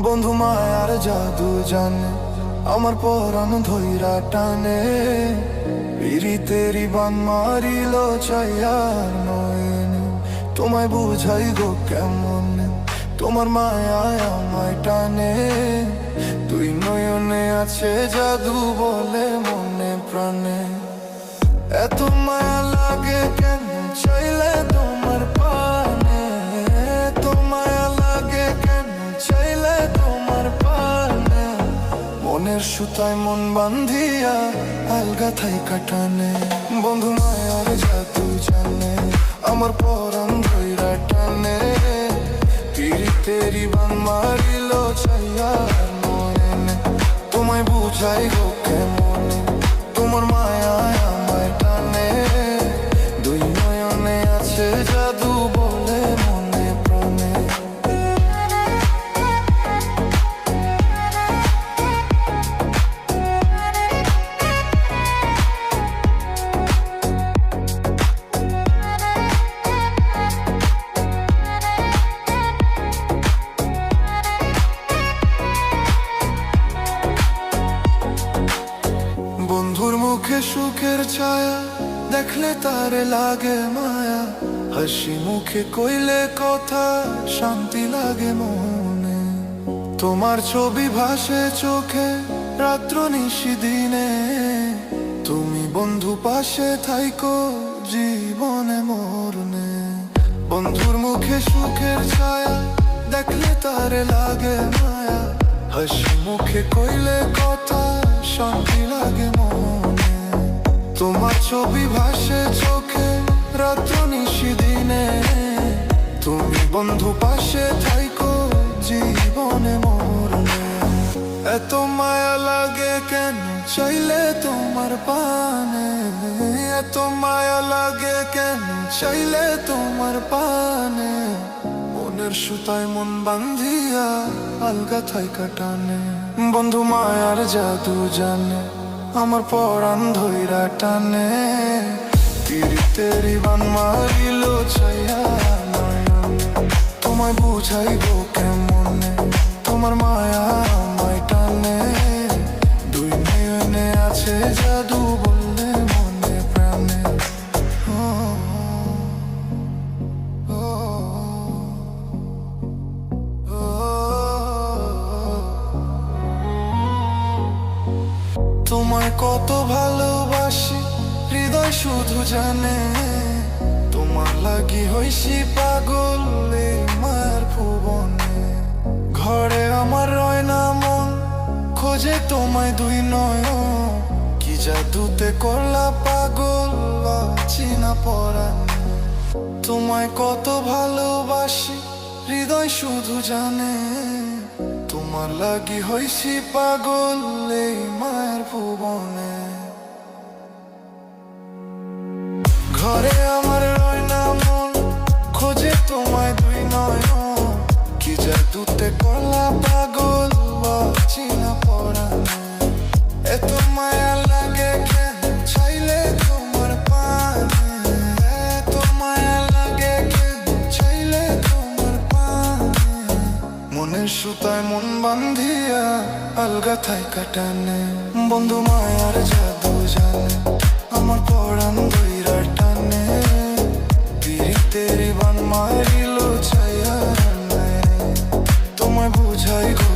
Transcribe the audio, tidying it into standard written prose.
বন্ধু মায়ার জাদু জানে, আমার পরাণ ধইরা টানে। পিরিতেরি বান মারিল চাইয়ার নয়নে, তোমায় বুঝাই গো কেমন তোমার মায়ায় আমায় টানে। তুই নয়নে আছে জাদু বলে মনে প্রাণে। এত মায়া লাগে কেন চাইলে তোমার পানে, এত মায়া লাগে কেন চাইলে তোমার পানে। মনের সুতায় মন বান্ধিয়া আলগা থাই কাটানে। বন্ধু মায়ার জাদু জানে, আমার পরাণ ধইরা টানে। পিরিতেরি বান মারিল চাইয়ার নয়নে, তোমায় বুঝাই গো কেমন তোমার মায়ায় আমায় টানে। দুই নয়নে আছে জাদু বলে মনে প্রাণে। বন্ধুর মুখে সুখের ছায়া দেখলে তারে লাগে মায়া। হাসি মুখে কইলে কথা শান্তি লাগে মনে। তোমার ছবি ভাসে চোখে রাত্র নিশি দিনে। তুমি বন্ধু পাশে থাইকো জীবনে মরনে। বন্ধুর মুখে সুখের ছায়া দেখলে তারে লাগে মায়া। হাসি মুখে কইলে কথা শান্তি লাগে মনে। তোমার ছবি ভাসে চোখে রাত্র নিশি দিনে। তুমি বন্ধু পাশে থাইকো জীবনে মরনে। এত মায়া লাগে কেন চাইলে তোমার পানে, এত মায়া লাগে কেন চাইলে তোমার পানে। মনের সুতায় মন বান্ধিয়া আলগা থাই কাটানে। বন্ধু মায়ার জাদু জানে, আমার পরাণ ধইরা টানে। পিরিতেরি বান মারিল ছাইয়া নয়নে, তোমায় বুঝাই গো কেমনে তোমার মায়া আমায় টানে। দুই নয়নে আছে জাদু বললে মনে প্রাণে। তোমায় কত ভালোবাসি হৃদয় শুধু জানে। তোমার লাগি হইছি পাগল এই মায়ার ভুবনে। ঘরে আমার রয় না মন খোঁজে তোমায় দুই নয়ন। কি জাদুতে করলা পাগল চিনা পরাণে। তোমায় কত ভালোবাসি হৃদয় শুধু জানে। তোমার লাগি হইছি পাগল এই মায়ের ভুবনে। ঘরে আমার রয় না মন খোঁজে তোমায় দুই নয়ন। কি জাদুতে করলা পাগল চিনা পরাণে। এত মায়া লাগে কেন চাইলে তোমার পানে, এত মায়া লাগে কেন চাইলে তোমার পানে। মনের সুতায় মন বান্ধিয়া আলগা থাই কাটানে। বন্ধু মায়ার জাদু জানে, আমার পরাণ ধইরা টানে। পিরিতেরি বান মারিল ছাইয়া নয়নে, তোমায় বুঝাই গো